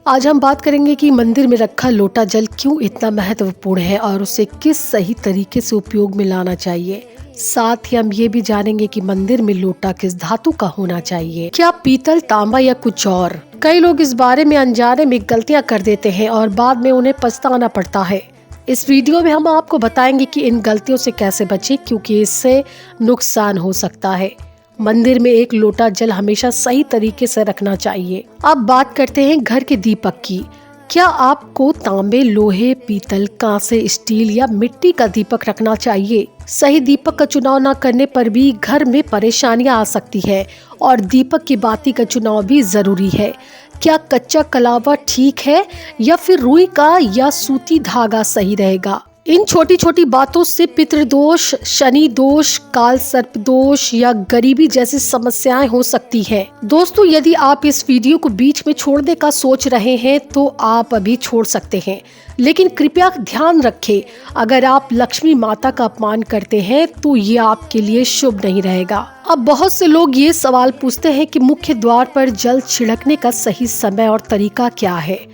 आज हम बात करेंगे कि मंदिर में रखा लोटा जल क्यों इतना महत्वपूर्ण है और उसे किस सही तरीके से उपयोग में लाना चाहिए। साथ ही हम ये भी जानेंगे कि मंदिर में लोटा किस धातु का होना चाहिए, क्या पीतल, तांबा या कुछ और। कई लोग इस बारे में अनजाने में गलतियां कर देते हैं और बाद में उन्हें पछताना पड़ता है। इस वीडियो में हम आपको बताएंगे कि इन गलतियों से कैसे बचें, क्योंकि इससे नुकसान हो सकता है। मंदिर में एक लोटा जल हमेशा सही तरीके से रखना चाहिए। अब बात करते हैं घर के दीपक की। क्या आपको तांबे, लोहे, पीतल, कांसे, स्टील या मिट्टी का दीपक रखना चाहिए? सही दीपक का चुनाव न करने पर भी घर में परेशानियां आ सकती है और दीपक की बाती का चुनाव भी जरूरी है। क्या कच्चा कलावा ठीक है या फिर रुई का या सूती धागा सही रहेगा? इन छोटी छोटी बातों से पितृदोष, शनि दोष, काल सर्प दोष या गरीबी जैसी समस्याएं हो सकती हैं। दोस्तों, यदि आप इस वीडियो को बीच में छोड़ने का सोच रहे हैं तो आप अभी छोड़ सकते हैं, लेकिन कृपया ध्यान रखें, अगर आप लक्ष्मी माता का अपमान करते हैं तो ये आपके लिए शुभ नहीं रहेगा। अब बहुत से लोग ये सवाल पूछते हैं कि मुख्य द्वार पर जल छिड़कने का सही समय और तरीका क्या है।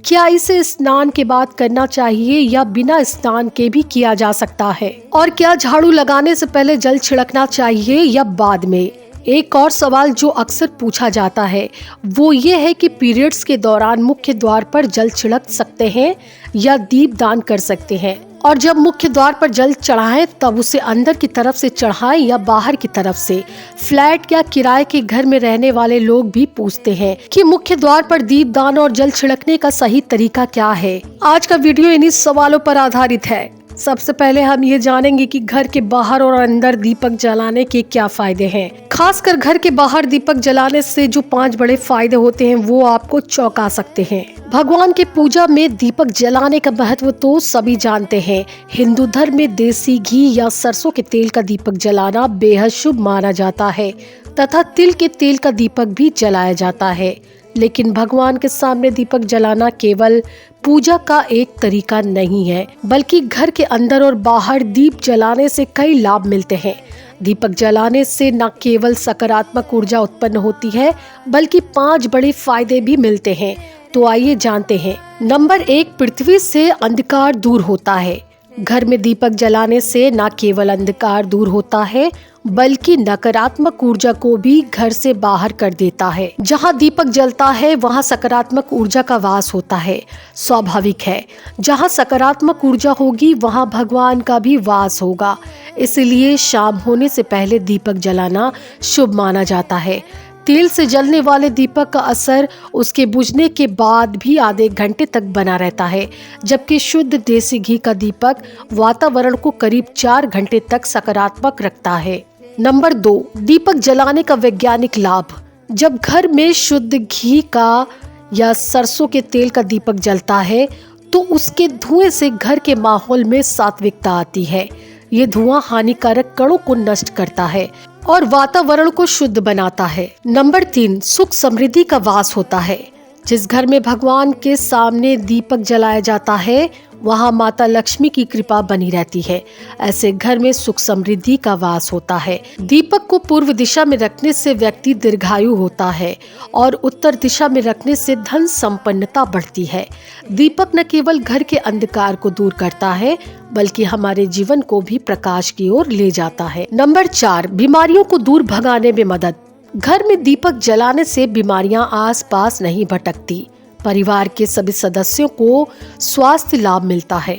क्या इसे स्नान के बाद करना चाहिए या बिना स्नान के भी किया जा सकता है? और क्या झाड़ू लगाने से पहले जल छिड़कना चाहिए या बाद में? एक और सवाल जो अक्सर पूछा जाता है वो ये है कि पीरियड्स के दौरान मुख्य द्वार पर जल छिड़क सकते हैं या दीप दान कर सकते हैं, और जब मुख्य द्वार पर जल चढ़ाएं तब उसे अंदर की तरफ से चढ़ाएं या बाहर की तरफ से। फ्लैट या किराए के घर में रहने वाले लोग भी पूछते हैं कि मुख्य द्वार पर दीप दान और जल छिड़कने का सही तरीका क्या है। आज का वीडियो इन्हीं सवालों पर आधारित है। सबसे पहले हम ये जानेंगे कि घर के बाहर और अंदर दीपक जलाने के क्या फायदे हैं। खासकर घर के बाहर दीपक जलाने से जो 5 बड़े फायदे होते हैं वो आपको चौंका सकते हैं। भगवान की पूजा में दीपक जलाने का महत्व तो सभी जानते हैं। हिंदू धर्म में देसी घी या सरसों के तेल का दीपक जलाना बेहद शुभ माना जाता है तथा तिल के तेल का दीपक भी जलाया जाता है। लेकिन भगवान के सामने दीपक जलाना केवल पूजा का एक तरीका नहीं है, बल्कि घर के अंदर और बाहर दीप जलाने से कई लाभ मिलते हैं। दीपक जलाने से न केवल सकारात्मक ऊर्जा उत्पन्न होती है, बल्कि 5 बड़े फायदे भी मिलते हैं। तो आइए जानते हैं। नंबर 1, पृथ्वी से अंधकार दूर होता है। घर में दीपक जलाने से न केवल अंधकार दूर होता है, बल्कि नकारात्मक ऊर्जा को भी घर से बाहर कर देता है। जहाँ दीपक जलता है वहाँ सकारात्मक ऊर्जा का वास होता है। स्वाभाविक है, जहाँ सकारात्मक ऊर्जा होगी वहाँ भगवान का भी वास होगा। इसलिए शाम होने से पहले दीपक जलाना शुभ माना जाता है। तेल से जलने वाले दीपक का असर उसके बुझने के बाद भी आधे घंटे तक बना रहता है, जबकि शुद्ध देसी घी का दीपक वातावरण को करीब 4 घंटे तक सकारात्मक रखता है। नंबर 2, दीपक जलाने का वैज्ञानिक लाभ। जब घर में शुद्ध घी का या सरसों के तेल का दीपक जलता है तो उसके धुएं से घर के माहौल में सात्विकता आती है। ये धुआं हानिकारक कणों को नष्ट करता है और वातावरण को शुद्ध बनाता है। नंबर 3, सुख समृद्धि का वास होता है। जिस घर में भगवान के सामने दीपक जलाया जाता है वहाँ माता लक्ष्मी की कृपा बनी रहती है। ऐसे घर में सुख समृद्धि का वास होता है। दीपक को पूर्व दिशा में रखने से व्यक्ति दीर्घायु होता है और उत्तर दिशा में रखने से धन संपन्नता बढ़ती है। दीपक न केवल घर के अंधकार को दूर करता है, बल्कि हमारे जीवन को भी प्रकाश की ओर ले जाता है। नंबर 4, बीमारियों को दूर भगाने में मदद। घर में दीपक जलाने से बीमारियां आसपास नहीं भटकती। परिवार के सभी सदस्यों को स्वास्थ्य लाभ मिलता है।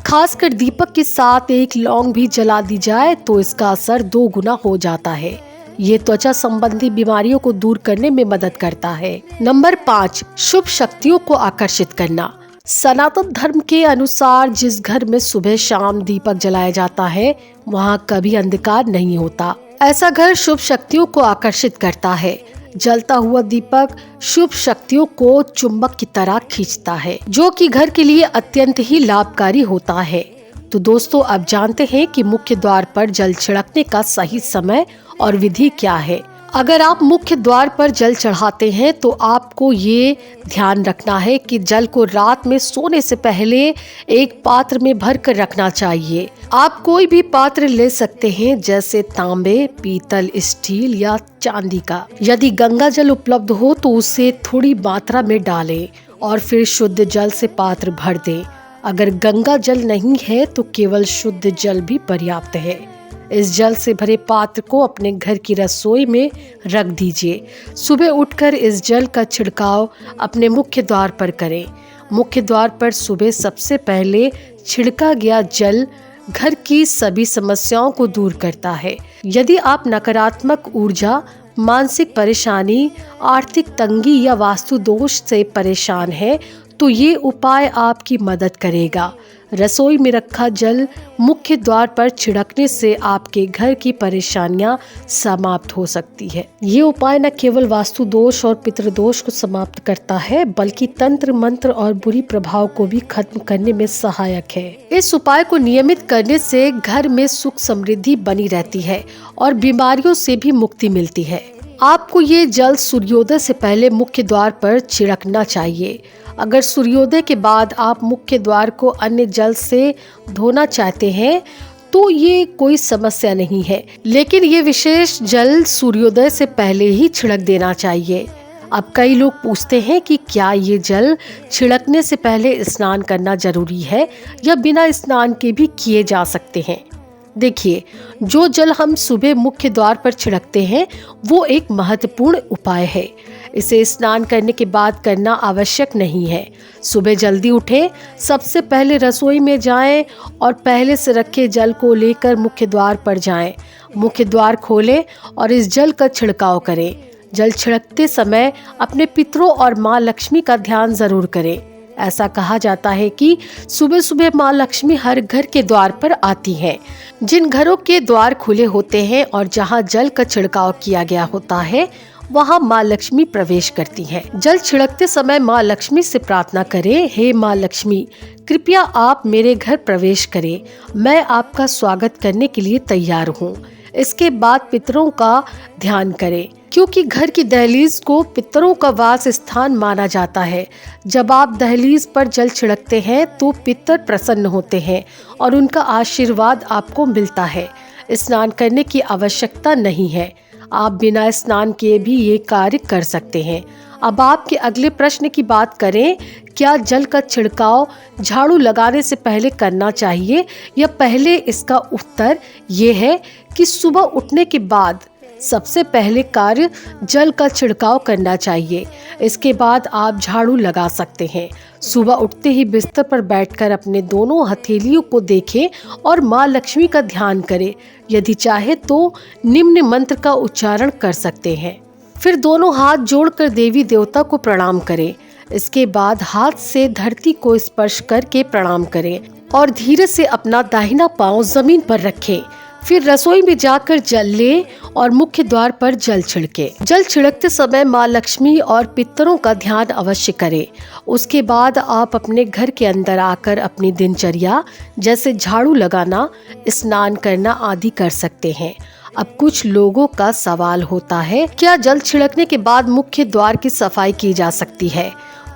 खासकर दीपक के साथ एक लौंग भी जला दी जाए तो इसका असर 2 गुना हो जाता है। ये त्वचा संबंधी बीमारियों को दूर करने में मदद करता है। नंबर 5, शुभ शक्तियों को आकर्षित करना। सनातन धर्म के अनुसार जिस घर में सुबह शाम दीपक जलाया जाता है वहाँ कभी अंधकार नहीं होता। ऐसा घर शुभ शक्तियों को आकर्षित करता है। जलता हुआ दीपक शुभ शक्तियों को चुंबक की तरह खींचता है, जो कि घर के लिए अत्यंत ही लाभकारी होता है। तो दोस्तों, अब जानते हैं कि मुख्य द्वार पर जल छिड़कने का सही समय और विधि क्या है। अगर आप मुख्य द्वार पर जल चढ़ाते हैं तो आपको ये ध्यान रखना है कि जल को रात में सोने से पहले एक पात्र में भर कर रखना चाहिए। आप कोई भी पात्र ले सकते हैं, जैसे तांबे, पीतल, स्टील या चांदी का। यदि गंगा जल उपलब्ध हो तो उसे थोड़ी मात्रा में डालें और फिर शुद्ध जल से पात्र भर दें। अगर गंगा जल नहीं है तो केवल शुद्ध जल भी पर्याप्त है। इस जल से भरे पात्र को अपने घर की रसोई में रख दीजिए। सुबह उठकर इस जल का छिड़काव अपने मुख्य द्वार पर करें। मुख्य द्वार पर सुबह सबसे पहले छिड़का गया जल घर की सभी समस्याओं को दूर करता है। यदि आप नकारात्मक ऊर्जा, मानसिक परेशानी, आर्थिक तंगी या वास्तु दोष से परेशान हैं, तो ये उपाय आपकी मदद करेगा। रसोई में रखा जल मुख्य द्वार पर छिड़कने से आपके घर की परेशानियां समाप्त हो सकती है। ये उपाय न केवल वास्तु दोष और पितृदोष को समाप्त करता है, बल्कि तंत्र मंत्र और बुरी प्रभाव को भी खत्म करने में सहायक है। इस उपाय को नियमित करने से घर में सुख समृद्धि बनी रहती है और बीमारियों से भी मुक्ति मिलती है। आपको ये जल सूर्योदय से पहले मुख्य द्वार पर छिड़कना चाहिए। अगर सूर्योदय के बाद आप मुख्य द्वार को अन्य जल से धोना चाहते हैं तो ये कोई समस्या नहीं है, लेकिन ये विशेष जल सूर्योदय से पहले ही छिड़क देना चाहिए। अब कई लोग पूछते हैं कि क्या ये जल छिड़कने से पहले स्नान करना जरूरी है या बिना स्नान के भी किए जा सकते हैं। देखिए, जो जल हम सुबह मुख्य द्वार पर छिड़कते हैं वो एक महत्वपूर्ण उपाय है। इसे स्नान करने के बाद करना आवश्यक नहीं है। सुबह जल्दी उठें, सबसे पहले रसोई में जाएं और पहले से रखे जल को लेकर मुख्य द्वार पर जाएं। मुख्य द्वार खोलें और इस जल का छिड़काव करें। जल छिड़कते समय अपने पितरों और माँ लक्ष्मी का ध्यान जरूर करें। ऐसा कहा जाता है कि सुबह सुबह माँ लक्ष्मी हर घर के द्वार पर आती हैं। जिन घरों के द्वार खुले होते हैं और जहाँ जल का छिड़काव किया गया होता है, वहाँ माँ लक्ष्मी प्रवेश करती हैं। जल छिड़कते समय माँ लक्ष्मी से प्रार्थना करें, हे माँ लक्ष्मी, कृपया आप मेरे घर प्रवेश करें। मैं आपका स्वागत करने के लिए तैयार हूँ। इसके बाद पितरों का ध्यान करें, क्योंकि घर की दहलीज को पितरों का वास स्थान माना जाता है। जब आप दहलीज पर जल छिड़कते हैं तो पितर प्रसन्न होते हैं और उनका आशीर्वाद आपको मिलता है। स्नान करने की आवश्यकता नहीं है, आप बिना स्नान किए भी ये कार्य कर सकते हैं। अब आपके अगले प्रश्न की बात करें, क्या जल का छिड़काव झाड़ू लगाने से पहले करना चाहिए या पहले? इसका उत्तर ये है कि सुबह उठने के बाद सबसे पहले कार्य जल का छिड़काव करना चाहिए। इसके बाद आप झाड़ू लगा सकते हैं। सुबह उठते ही बिस्तर पर बैठकर अपने दोनों हथेलियों को देखें और माँ लक्ष्मी का ध्यान करें। यदि चाहे तो निम्न मंत्र का उच्चारण कर सकते हैं। फिर दोनों हाथ जोड़कर देवी देवता को प्रणाम करें। इसके बाद हाथ से धरती को स्पर्श करके प्रणाम करें और धीरे से अपना दाहिना पांव जमीन पर रखें। फिर रसोई में जाकर जल लें और मुख्य द्वार पर जल छिड़के। जल छिड़कते समय माँ लक्ष्मी और पितरों का ध्यान अवश्य करें। उसके बाद आप अपने घर के अंदर आकर अपनी दिनचर्या जैसे झाड़ू लगाना, स्नान करना आदि कर सकते हैं। अब कुछ लोगों का सवाल होता है, क्या जल छिड़कने के बाद मुख्य द्वार की सफाई की जा सकती है?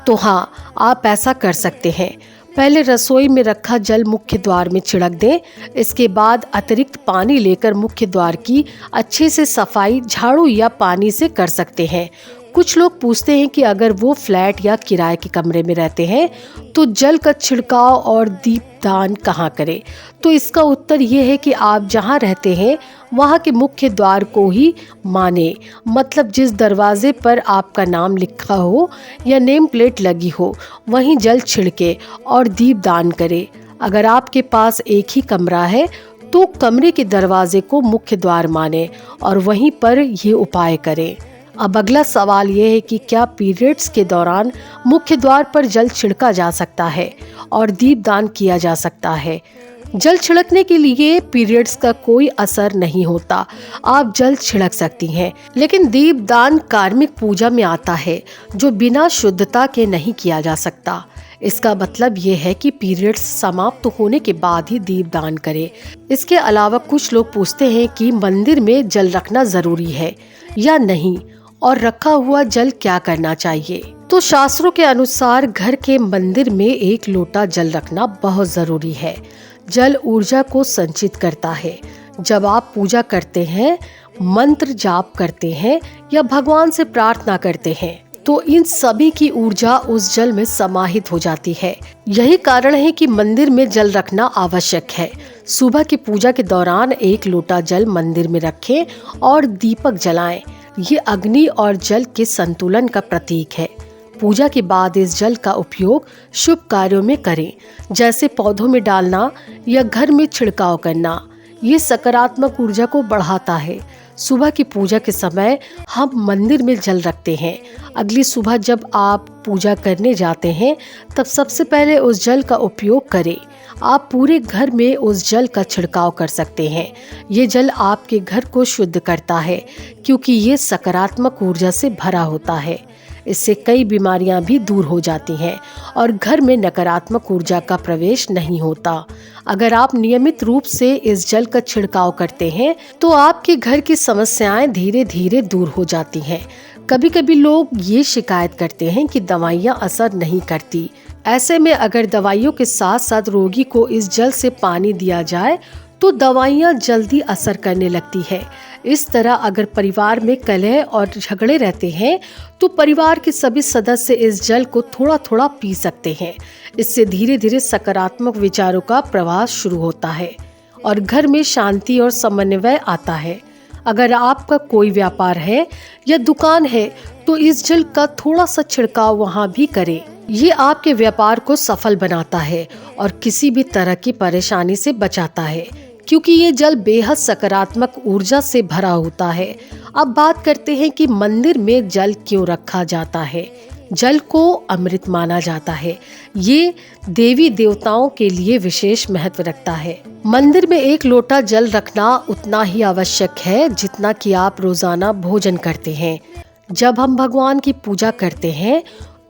तो हाँ, आप ऐसा कर सकते हैं। पहले रसोई में रखा जल मुख्य द्वार में छिड़क दें। इसके बाद अतिरिक्त पानी लेकर मुख्य द्वार की अच्छे से सफाई झाड़ू या पानी से कर सकते हैं। कुछ लोग पूछते हैं कि अगर वो फ्लैट या किराए के कमरे में रहते हैं तो जल का छिड़काव और दीपदान कहाँ करें? तो इसका उत्तर ये है कि आप जहाँ रहते हैं वहाँ के मुख्य द्वार को ही माने, मतलब जिस दरवाजे पर आपका नाम लिखा हो या नेम प्लेट लगी हो वहीं जल छिड़के और दीपदान करें। अगर आपके पास एक ही कमरा है तो कमरे के दरवाजे को मुख्य द्वार माने और वहीं पर ये उपाय करें। अब अगला सवाल ये है कि क्या पीरियड्स के दौरान मुख्य द्वार पर जल छिड़का जा सकता है और दीपदान किया जा सकता है? जल छिड़कने के लिए पीरियड्स का कोई असर नहीं होता, आप जल छिड़क सकती हैं, लेकिन दीपदान कार्मिक पूजा में आता है जो बिना शुद्धता के नहीं किया जा सकता। इसका मतलब ये है कि पीरियड्स समाप्त होने के बाद ही दीपदान करें। इसके अलावा कुछ लोग पूछते हैं कि मंदिर में जल रखना जरूरी है। या नहीं, और रखा हुआ जल क्या करना चाहिए। तो शास्त्रों के अनुसार घर के मंदिर में 1 लोटा जल रखना बहुत जरूरी है। जल ऊर्जा को संचित करता है। जब आप पूजा करते हैं, मंत्र जाप करते हैं या भगवान से प्रार्थना करते हैं, तो इन सभी की ऊर्जा उस जल में समाहित हो जाती है। यही कारण है कि मंदिर में जल रखना आवश्यक है। सुबह की पूजा के दौरान 1 लोटा जल मंदिर में रखें और दीपक जलाएं। ये अग्नि और जल के संतुलन का प्रतीक है। पूजा के बाद इस जल का उपयोग शुभ कार्यों में करें, जैसे पौधों में डालना या घर में छिड़काव करना। ये सकारात्मक ऊर्जा को बढ़ाता है। सुबह की पूजा के समय हम मंदिर में जल रखते हैं। अगली सुबह जब आप पूजा करने जाते हैं, तब सबसे पहले उस जल का उपयोग करें। आप पूरे घर में उस जल का छिड़काव कर सकते हैं। ये जल आपके घर को शुद्ध करता है, क्योंकि ये सकारात्मक ऊर्जा से भरा होता है। इससे कई बीमारियां भी दूर हो जाती हैं और घर में नकारात्मक ऊर्जा का प्रवेश नहीं होता। अगर आप नियमित रूप से इस जल का छिड़काव करते हैं, तो आपके घर की समस्याएं धीरे धीरे दूर हो जाती हैं। कभी कभी लोग ये शिकायत करते हैं कि दवाइयाँ असर नहीं करती। ऐसे में अगर दवाइयों के साथ साथ रोगी को इस जल से पानी दिया जाए, तो दवाइयाँ जल्दी असर करने लगती है। इस तरह अगर परिवार में कलह और झगड़े रहते हैं, तो परिवार के सभी सदस्य इस जल को थोड़ा थोड़ा पी सकते हैं। इससे धीरे धीरे सकारात्मक विचारों का प्रवाह शुरू होता है और घर में शांति और समन्वय आता है। अगर आपका कोई व्यापार है या दुकान है, तो इस जल का थोड़ा सा छिड़काव वहाँ भी करें। ये आपके व्यापार को सफल बनाता है और किसी भी तरह की परेशानी से बचाता है, क्योंकि ये जल बेहद सकारात्मक ऊर्जा से भरा होता है। अब बात करते हैं कि मंदिर में जल क्यों रखा जाता है। जल को अमृत माना जाता है। ये देवी देवताओं के लिए विशेष महत्व रखता है। मंदिर में 1 लोटा जल रखना उतना ही आवश्यक है जितना कि आप रोजाना भोजन करते हैं। जब हम भगवान की पूजा करते हैं,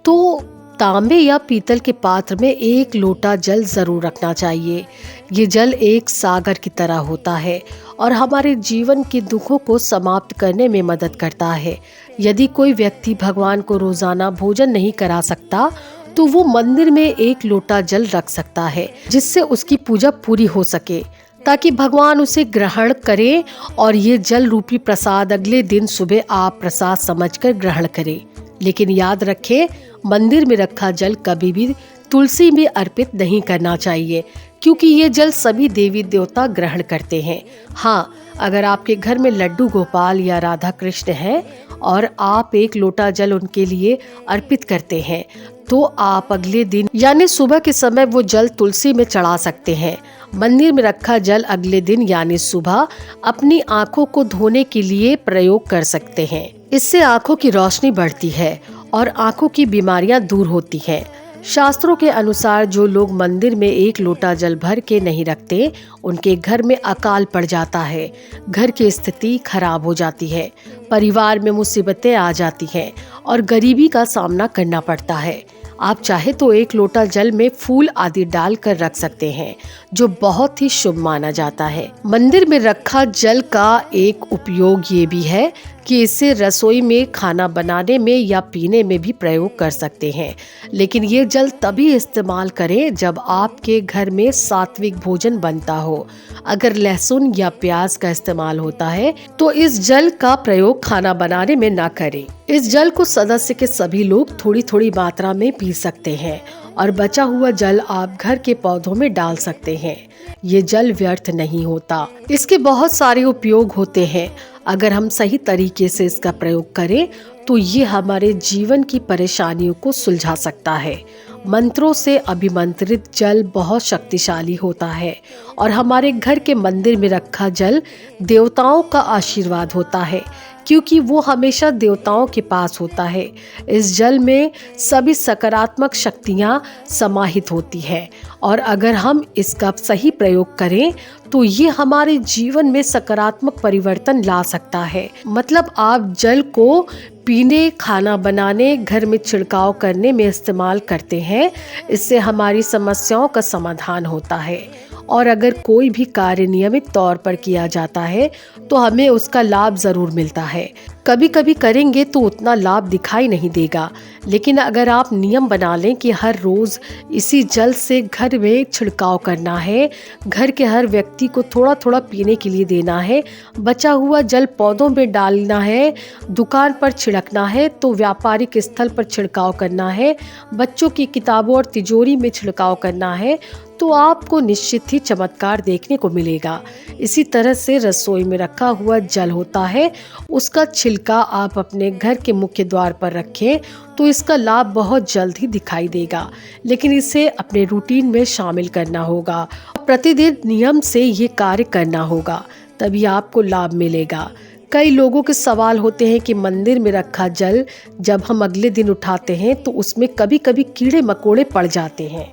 तो तांबे या पीतल के पात्र में 1 लोटा जल जरूर रखना चाहिए। ये जल एक सागर की तरह होता है और हमारे जीवन के दुखों को समाप्त करने में मदद करता है। यदि कोई व्यक्ति भगवान को रोजाना भोजन नहीं करा सकता, तो वो मंदिर में 1 लोटा जल रख सकता है, जिससे उसकी पूजा पूरी हो सके, ताकि भगवान उसे ग्रहण करें और ये जल रूपी प्रसाद अगले दिन सुबह आप प्रसाद समझकर ग्रहण करें। लेकिन याद रखें, मंदिर में रखा जल कभी भी तुलसी में अर्पित नहीं करना चाहिए, क्योंकि ये जल सभी देवी देवता ग्रहण करते हैं। हाँ, अगर आपके घर में लड्डू गोपाल या राधा कृष्ण हैं और आप 1 लोटा जल उनके लिए अर्पित करते हैं, तो आप अगले दिन यानी सुबह के समय वो जल तुलसी में चढ़ा सकते हैं। मंदिर में रखा जल अगले दिन यानी सुबह अपनी आंखों को धोने के लिए प्रयोग कर सकते हैं। इससे आंखों की रोशनी बढ़ती है और आंखों की बीमारियां दूर होती हैं। शास्त्रों के अनुसार जो लोग मंदिर में 1 लोटा जल भर के नहीं रखते, उनके घर में अकाल पड़ जाता है, घर की स्थिति खराब हो जाती है, परिवार में मुसीबतें आ जाती हैं और गरीबी का सामना करना पड़ता है। आप चाहे तो 1 लोटा जल में फूल आदि डालकर रख सकते हैं, जो बहुत ही शुभ माना जाता है। मंदिर में रखा जल का एक उपयोग ये भी है कि इसे रसोई में खाना बनाने में या पीने में भी प्रयोग कर सकते हैं। लेकिन ये जल तभी इस्तेमाल करें जब आपके घर में सात्विक भोजन बनता हो। अगर लहसुन या प्याज का इस्तेमाल होता है, तो इस जल का प्रयोग खाना बनाने में ना करें। इस जल को सदस्य के सभी लोग थोड़ी थोड़ी मात्रा में पी सकते हैं और बचा हुआ जल आप घर के पौधों में डाल सकते हैं। ये जल व्यर्थ नहीं होता। इसके बहुत सारे उपयोग होते हैं। अगर हम सही तरीके से इसका प्रयोग करें, तो ये हमारे जीवन की परेशानियों को सुलझा सकता है। मंत्रों से अभिमंत्रित जल बहुत शक्तिशाली होता है और हमारे घर के मंदिर में रखा जल देवताओं का आशीर्वाद होता है, क्योंकि वो हमेशा देवताओं के पास होता है। इस जल में सभी सकारात्मक शक्तियाँ समाहित होती हैं और अगर हम इसका सही प्रयोग करें, तो ये हमारे जीवन में सकारात्मक परिवर्तन ला सकता है। मतलब आप जल को पीने, खाना बनाने, घर में छिड़काव करने में इस्तेमाल करते हैं। इससे हमारी समस्याओं का समाधान होता है और अगर कोई भी कार्य नियमित तौर पर किया जाता है तो हमें उसका लाभ जरूर मिलता है। कभी कभी करेंगे तो उतना लाभ दिखाई नहीं देगा, लेकिन अगर आप नियम बना लें कि हर रोज इसी जल से घर में छिड़काव करना है, घर के हर व्यक्ति को थोड़ा थोड़ा पीने के लिए देना है, बचा हुआ जल पौधों में डालना है, दुकान पर छिड़कना है तो व्यापारिक स्थल पर छिड़काव करना है, बच्चों की किताबों और तिजोरी में छिड़काव करना है, तो आपको निश्चित ही चमत्कार देखने को मिलेगा। इसी तरह से रसोई में रखा हुआ जल होता है, उसका छिलका आप अपने घर के मुख्य द्वार पर रखें तो इसका लाभ बहुत जल्द ही दिखाई देगा, लेकिन इसे अपने रूटीन में शामिल करना होगा। प्रतिदिन नियम से ये कार्य करना होगा, तभी आपको लाभ मिलेगा। कई लोगों के सवाल होते हैं कि मंदिर में रखा जल जब हम अगले दिन उठाते हैं तो उसमें कभी कभी कीड़े मकोड़े पड़ जाते हैं,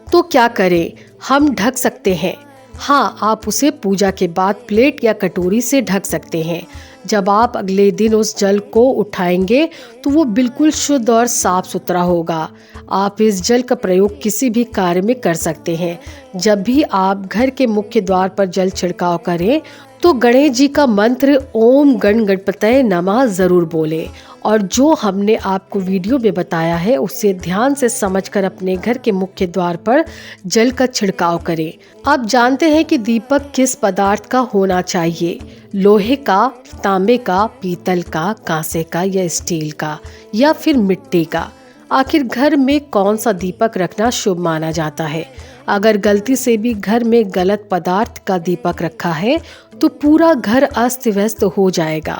तो क्या करें? हम ढक सकते हैं। हाँ, आप उसे पूजा के बाद प्लेट या कटोरी से ढक सकते हैं। जब आप अगले दिन उस जल को उठाएंगे तो वो बिल्कुल शुद्ध और साफ सुथरा होगा। आप इस जल का प्रयोग किसी भी कार्य में कर सकते हैं। जब भी आप घर के मुख्य द्वार पर जल छिड़काव करें तो गणेश जी का मंत्र ओम गण गणपतये नमः जरूर बोलें, और जो हमने आपको वीडियो में बताया है उसे ध्यान से समझकर अपने घर के मुख्य द्वार पर जल का छिड़काव करें। आप जानते हैं कि दीपक किस पदार्थ का होना चाहिए? लोहे का, तांबे का, पीतल का, कांसे का या स्टील का या फिर मिट्टी का? आखिर घर में कौन सा दीपक रखना शुभ माना जाता है? अगर गलती से भी घर में गलत पदार्थ का दीपक रखा है तो पूरा घर अस्त व्यस्त हो जाएगा,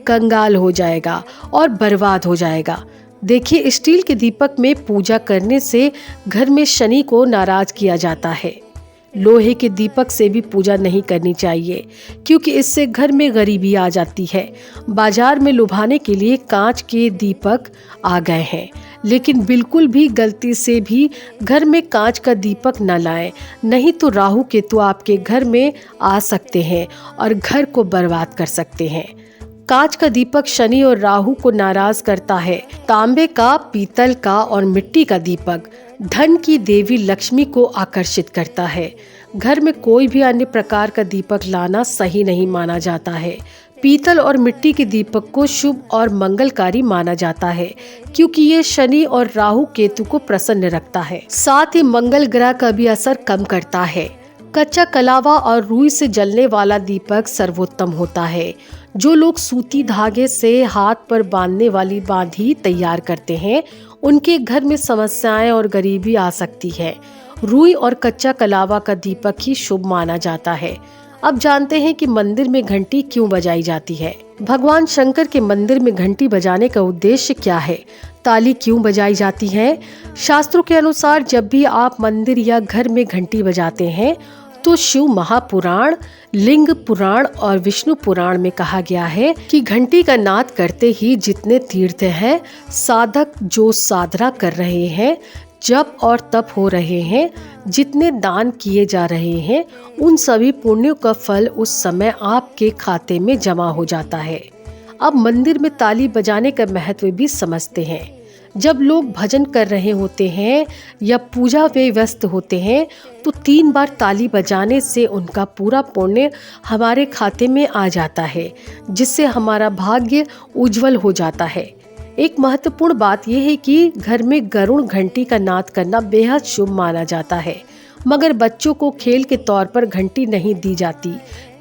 कंगाल हो जाएगा और बर्बाद हो जाएगा। देखिए, स्टील के दीपक में पूजा करने से घर में शनि को नाराज किया जाता है। लोहे के दीपक से भी पूजा नहीं करनी चाहिए, क्योंकि इससे घर में गरीबी आ जाती है। बाजार में लुभाने के लिए कांच के दीपक आ गए हैं, लेकिन बिल्कुल भी गलती से भी घर में कांच का दीपक न लाएं, नहीं तो राहु केतु आपके घर में आ सकते हैं और घर को बर्बाद कर सकते हैं। कांच का दीपक शनि और राहु को नाराज करता है। तांबे का, पीतल का और मिट्टी का दीपक धन की देवी लक्ष्मी को आकर्षित करता है। घर में कोई भी अन्य प्रकार का दीपक लाना सही नहीं माना जाता है। पीतल और मिट्टी के दीपक को शुभ और मंगलकारी माना जाता है, क्योंकि ये शनि और राहु केतु को प्रसन्न रखता है, साथ ही मंगल ग्रह का भी असर कम करता है। कच्चा कलावा और रुई से जलने वाला दीपक सर्वोत्तम होता है। जो लोग सूती धागे से हाथ पर बांधने वाली बांधी तैयार करते हैं, उनके घर में समस्याएं और गरीबी आ सकती है। रुई और कच्चा कलावा का दीपक ही शुभ माना जाता है। अब जानते हैं कि मंदिर में घंटी क्यों बजाई जाती है। भगवान शंकर के मंदिर में घंटी बजाने का उद्देश्य क्या है? ताली क्यों बजाई जाती है? शास्त्रों के अनुसार जब भी आप मंदिर या घर में घंटी बजाते हैं तो शिव महापुराण, लिंग पुराण और विष्णु पुराण में कहा गया है कि घंटी का नाद करते ही जितने तीर्थ हैं, साधक जो साधना कर रहे हैं, जप और तप हो रहे हैं, जितने दान किए जा रहे हैं, उन सभी पुण्यों का फल उस समय आपके खाते में जमा हो जाता है। अब मंदिर में ताली बजाने का महत्व भी समझते हैं। जब लोग भजन कर रहे होते हैं या पूजा में व्यस्त होते हैं तो 3 बार ताली बजाने से उनका पूरा पुण्य हमारे खाते में आ जाता है, जिससे हमारा भाग्य उज्जवल हो जाता है। एक महत्वपूर्ण बात यह है कि घर में गरुड़ घंटी का नाद करना बेहद शुभ माना जाता है, मगर बच्चों को खेल के तौर पर घंटी नहीं दी जाती,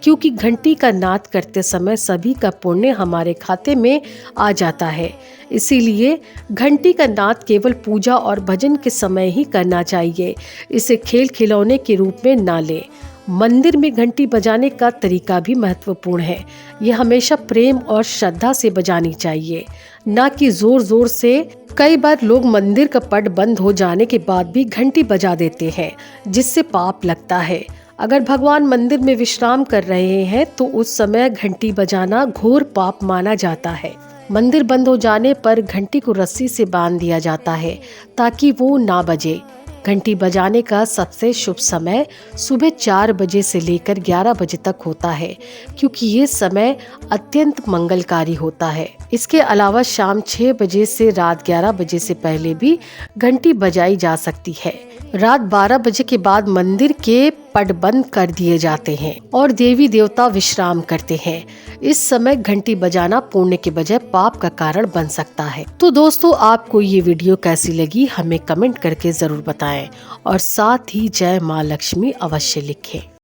क्योंकि घंटी का नाद करते समय सभी का पुण्य हमारे खाते में आ जाता है। इसीलिए घंटी का नाद केवल पूजा और भजन के समय ही करना चाहिए। इसे खेल खिलौने के रूप में ना लें। मंदिर में घंटी बजाने का तरीका भी महत्वपूर्ण है। यह हमेशा प्रेम और श्रद्धा से बजानी चाहिए, ना कि जोर जोर से। कई बार लोग मंदिर का पट बंद हो जाने के बाद भी घंटी बजा देते हैं, जिससे पाप लगता है। अगर भगवान मंदिर में विश्राम कर रहे हैं तो उस समय घंटी बजाना घोर पाप माना जाता है। मंदिर बंद हो जाने पर घंटी को रस्सी से बांध दिया जाता है ताकि वो ना बजे। घंटी बजाने का सबसे शुभ समय सुबह 4 बजे से लेकर 11 बजे तक होता है, क्योंकि ये समय अत्यंत मंगलकारी होता है। इसके अलावा शाम 6 बजे से रात 11 बजे से पहले भी घंटी बजाई जा सकती है, रात 12 बजे के बाद मंदिर के पट बंद कर दिए जाते हैं और देवी देवता विश्राम करते हैं। इस समय घंटी बजाना पुण्य के बजाय पाप का कारण बन सकता है। तो दोस्तों, आपको ये वीडियो कैसी लगी हमें कमेंट करके जरूर बताएं और साथ ही जय माँ लक्ष्मी अवश्य लिखें।